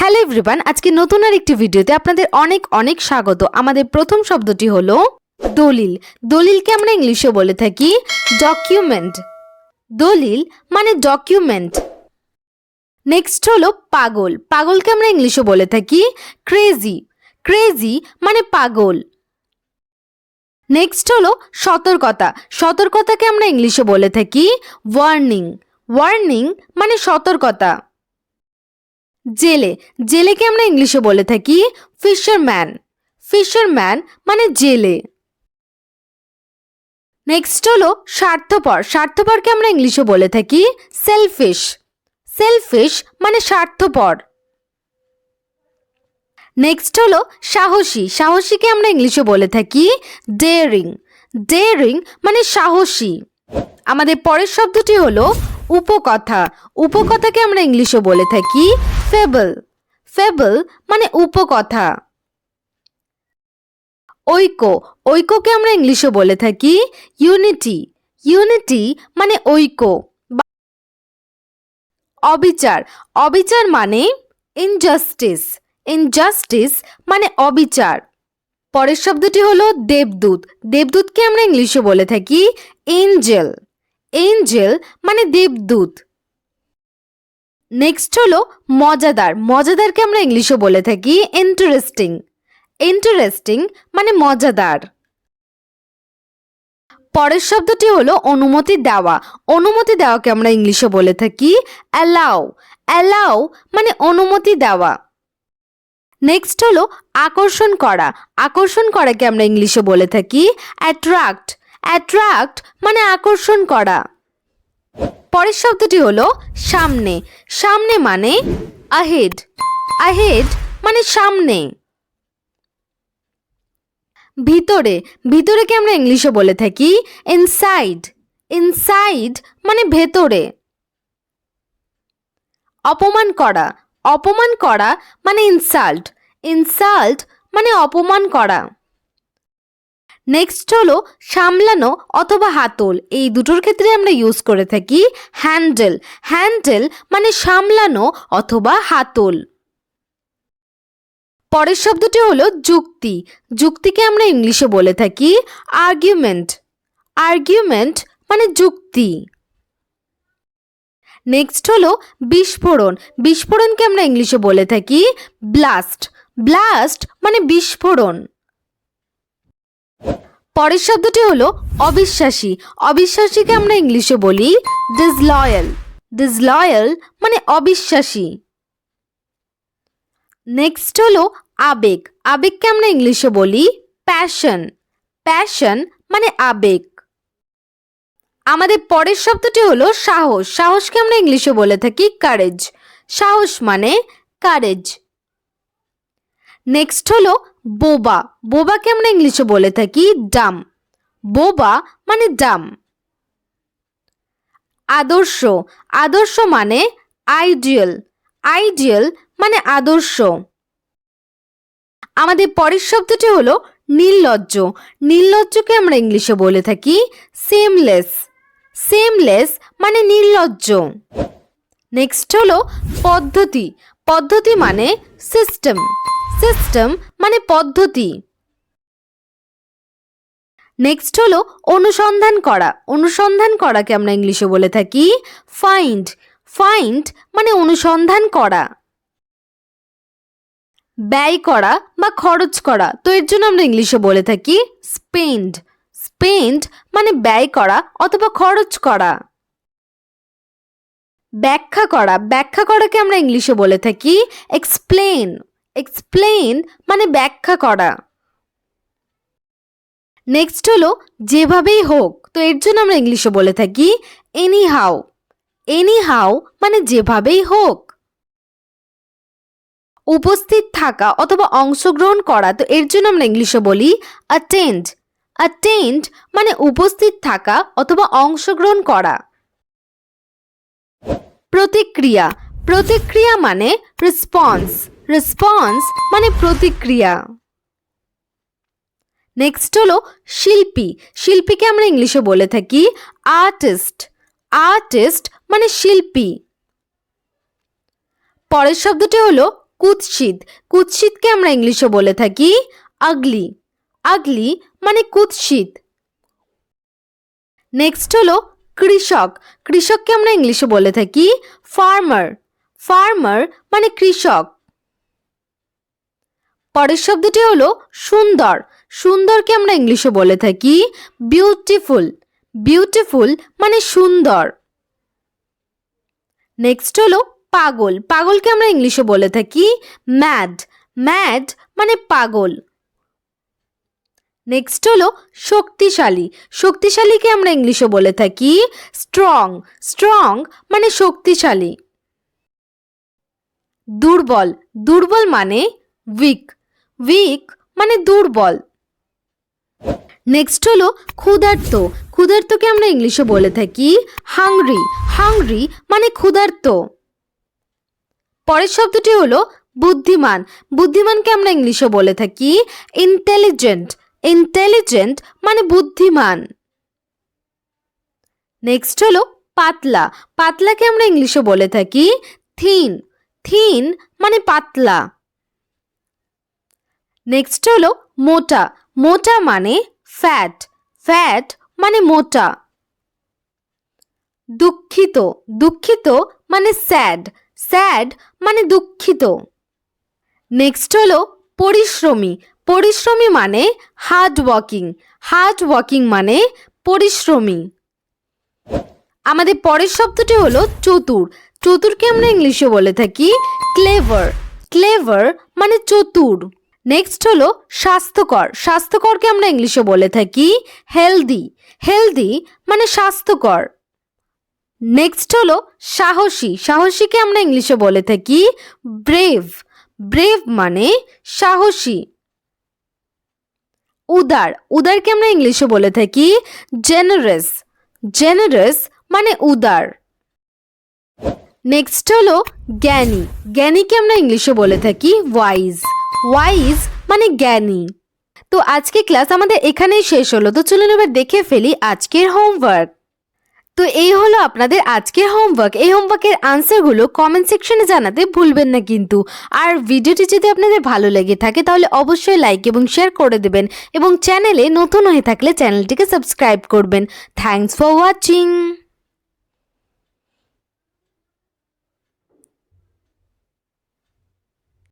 Hello everyone, আজকে নতুন আর একটি ভিডিওতে আপনাদের অনেক অনেক স্বাগত। আমাদের প্রথম শব্দটি হলো দলিল। দলিলকে আমরা ইংলিশে বলে থাকি ডকুমেন্ট। দলিল মানে ডকুমেন্ট। নেক্সট হলো পাগল। পাগলকে আমরা ইংলিশে বলে থাকি ক্রেজি। ক্রেজি মানে পাগল। নেক্সট হলো সতর্কতা। সতর্কতাকে আমরা ইংলিশে বলে থাকি ওয়ার্নিং। ওয়ার্নিং মানে সতর্কতা। জেলে। জেলেকে আমরা ইংলিশে বলে থাকি ফিশারম্যান। ফিশারম্যান মানে জেলে। নেক্সট হলো স্বার্থপর। স্বার্থপরকে আমরা ইংলিশে বলে থাকি সেলফিশ। সেলফিশ মানে স্বার্থপর। নেক্সট হলো সাহসী। সাহসীকে আমরা ইংলিশে বলে থাকি ডেয়ারিং। ডেয়ারিং মানে সাহসী। আমাদের পরের শব্দটি হলো উপকথা। উপকথাকে আমরা ইংলিশে বলে থাকি ফেবল। ফেবল মানে উপকথা। ঐক্য। ঐক্যকে আমরা ইংলিশে বলে থাকি ইউনিটি। ইউনিটি মানে ঐক্য। অবিচার। অবিচার মানে ইনজাস্টিস। ইনজাস্টিস মানে অবিচার। পরের শব্দটি হলো দেবদূত। দেবদূতকে আমরা ইংলিশে বলে থাকি এঞ্জেল। এঞ্জেল মানে দেবদূত। নেক্সট হলো মজাদার। মজাদারকে আমরা ইংলিশে বলে থাকি ইন্টারেস্টিং। ইন্টারেস্টিং মানে মজাদার। পরের শব্দটি হলো অনুমতি দেওয়া। অনুমতি দেওয়াকে আমরা ইংলিশে বলে থাকি অ্যালাউ। অ্যালাউ মানে অনুমতি দেওয়া। নেক্সট হলো আকর্ষণ করা। আকর্ষণ করাকে আমরা ইংলিশে বলে থাকি অ্যাট্রাক্ট। অ্যাট্রাক্ট মানে আকর্ষণ করা। পরের শব্দটি হলো সামনে। সামনে মানে আহেড। আহেড মানে সামনে। ভিতরে। ভিতরেকে আমরা ইংলিশে বলে থাকি ইনসাইড। ইনসাইড মানে ভেতরে। অপমান করা। অপমান করা মানে ইনসাল্ট। ইনসাল্ট মানে অপমান করা। নেক্সট হলো সামলানো অথবা হাতল। এই দুটোর ক্ষেত্রে আমরা ইউজ করে থাকি হ্যান্ডেল। হ্যান্ডেল মানে সামলানো অথবা হাতল। পরের শব্দটি হলো যুক্তি। যুক্তিকে আমরা ইংলিশে বলে থাকি আর্গুমেন্ট। আর্গুমেন্ট মানে যুক্তি। নেক্সট হলো বিস্ফোরণ। বিস্ফোরণকে আমরা ইংলিশে বলে থাকি ব্লাস্ট। ব্লাস্ট মানে বিস্ফোরণ। পরের শব্দটি হলো অবিশ্বাসী। অবিশ্বাসীকে আমরা ইংলিশে বলি ডিসলয়াল। ডিসলয়াল মানে অবিশ্বাসী। নেক্সট হলো আবেগ। আবেগকে আমরা ইংলিশে বলি প্যাশন। প্যাশন মানে আবেগ। আমাদের পরের শব্দটি হলো সাহস। সাহসকে আমরা ইংলিশে বলে থাকি কারেজ। সাহস মানে কারেজ। নেক্সট হলো বোবা। বোবাকে আমরা ইংলিশে বলে থাকি ডাম। বোবা মানে ডাম। আদর্শ। আদর্শ মানে আইডিয়াল। আইডিয়াল মানে আদর্শ। আমাদের পরের শব্দটি হলো নির্লজ্জ। নির্লজ্জকে আমরা ইংলিশে বলে থাকি সেমলেস। সেমলেস মানে নির্লজ্জ। নেক্সট হলো পদ্ধতি। পদ্ধতি মানে সিস্টেম। সিস্টেম মানে পদ্ধতি। নেক্সট হলো অনুসন্ধান করা। অনুসন্ধান করাকে আমরা ইংলিশে বলে থাকি ফাইন্ড। ফাইন্ড মানে অনুসন্ধান করা। ব্যয় করা বা খরচ করা, তো এর জন্য আমরা ইংলিশে বলে থাকি স্পেন্ড। স্পেন্ড মানে ব্যয় করা অথবা খরচ করা। ব্যাখ্যা করা। ব্যাখ্যা করাকে আমরা ইংলিশে বলে থাকি এক্সপ্লেন। এক্সপ্লেন মানে ব্যাখ্যা করা। নেক্সট হলো যেভাবেই হোক, তো এর জন্য আমরা ইংলিশে বলে থাকি এনি হাউ। এনি হাউ মানে যেভাবেই হোক। উপস্থিত থাকা অথবা অংশগ্রহণ করা, তো এর জন্য আমরা ইংলিশে বলি অ্যাটেন্ড। অ্যাটেন্ড মানে উপস্থিত থাকা অথবা অংশগ্রহণ করা। প্রতিক্রিয়া। প্রতিক্রিয়া মানে রেসপন্স। রেসপন্স মানে প্রতিক্রিয়া। নেক্সট হলো শিল্পী। শিল্পীকে আমরা ইংলিশে বলে থাকি আর্টিস্ট। আর্টিস্ট মানে শিল্পী। পরের শব্দটি হলো কুৎসিত, কুৎসিতকে আমরা ইংলিশে বলে থাকি আগলি, আগলি মানে কুৎসিত। নেক্সট হলো কৃষক, কৃষককে আমরা ইংলিশে বলে থাকি ফার্মার, ফার্মার মানে কৃষক। পরের শব্দটি হলো সুন্দর, সুন্দরকে আমরা ইংলিশে বলে থাকি বিউটিফুল, বিউটিফুল মানে সুন্দর। নেক্সট হলো পাগল, পাগলকে আমরা ইংলিশে বলে থাকি ম্যাড, ম্যাড মানে পাগল। নেক্সট হলো শক্তিশালী, শক্তিশালীকে আমরা ইংলিশে বলে থাকি স্ট্রং, স্ট্রং মানে শক্তিশালী। দুর্বল, দুর্বল মানে উইক, উইক মানে দুর্বল। নেক্সট হলো ক্ষুধার্ত, ক্ষুধার্তকে আমরা ইংলিশে বলে থাকি হাংরি, হাংরি মানে ক্ষুধার্ত। পরের শব্দটি হলো বুদ্ধিমান, বুদ্ধিমানকে আমরা ইংলিশে বলে থাকি ইন্টেলিজেন্ট, ইন্টেলিজেন্ট মানে বুদ্ধিমান। নেক্সট হলো পাতলা, পাতলাকে আমরা ইংলিশে বলে থাকি থিন, থিন মানে পাতলা। নেক্সট হলো মোটা, মোটা মানে ফ্যাট, ফ্যাট মানে মোটা। দুঃখিত, দুঃখিত মানে স্যাড, স্যাড মানে দুঃখিত। নেক্সট হলো পরিশ্রমী, পরিশ্রমী মানে হার্ড ওয়ার্কিং, হার্ড ওয়ার্কিং মানে পরিশ্রমী। আমাদের পরের শব্দটি হলো চতুর, চতুরকে আমরা ইংলিশে বলে থাকি ক্লেভার, ক্লেভার মানে চতুর। নেক্সট হলো স্বাস্থ্যকর, স্বাস্থ্যকরকে আমরা ইংলিশে বলে থাকি হেলদি, হেলদি মানে স্বাস্থ্যকর। নেক্সট হলো সাহসী, সাহসীকে আমরা ইংলিশে বলে থাকি ব্রেভ, ব্রেভ মানে সাহসী। উদার, উদারকে আমরা ইংলিশে বলে থাকি জেনারেস, জেনারেস মানে উদার। নেক্সট হলো জ্ঞানী, জ্ঞানীকে আমরা ইংলিশে বলে থাকি ওয়াইজ, ওয়াইজ মানে জ্ঞানী। তো আজকে ক্লাস আমাদের এখানেই শেষ হলো। তো চলুন এবার দেখে ফেলি আজকের হোমওয়ার্ক। তো এই হলো আপনাদের আজকের হোমওয়ার্ক। এই হোমওয়ার্কের আনসারগুলো কমেন্ট সেকশনে জানাতে ভুলবেন না কিন্তু। আর ভিডিওটি যদি আপনাদের ভালো লেগে থাকে তাহলে অবশ্যই লাইক এবং শেয়ার করে দেবেন এবং চ্যানেলে নতুন হয়ে থাকলে চ্যানেলটিকে সাবস্ক্রাইব করবেন। Thanks for watching.